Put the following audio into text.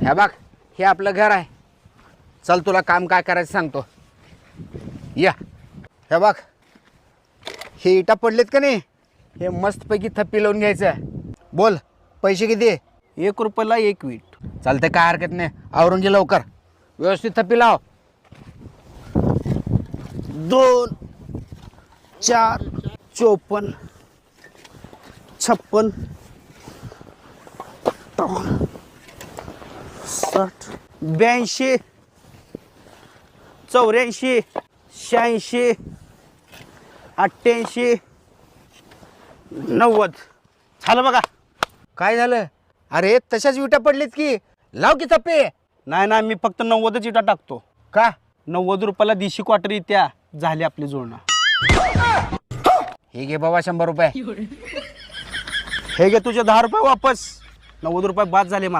हे बघ, हे आपलं घर आहे. चल तुला काम काय करायचं सांगतो. या, हे बघ, हे इटा पडलेत का नाही, हे मस्तपैकी थप्पी लावून घ्यायचं. बोल, पैसे किती? 1 रुपयाला 1 वीट. चालतंय, काय हरकत नाही. आवरून घे लवकर, व्यवस्थित थप्पी लाव. 2 4 54 56 60 82 84 86 88 90 झालं बघा. काय झालं? अरे तशाच विटा पडलीत की, लाव की थप्पी. नाही ना, मी फक्त 90च इटा टाकतो. का? 90 रुपयाला देशी क्वार्टर येत्या. झाली आपली जोडणं. हे घे बाबा 100 रुपये. हे घे तुझे 10 रुपये वापस. 90 रुपये बाद झाले मला.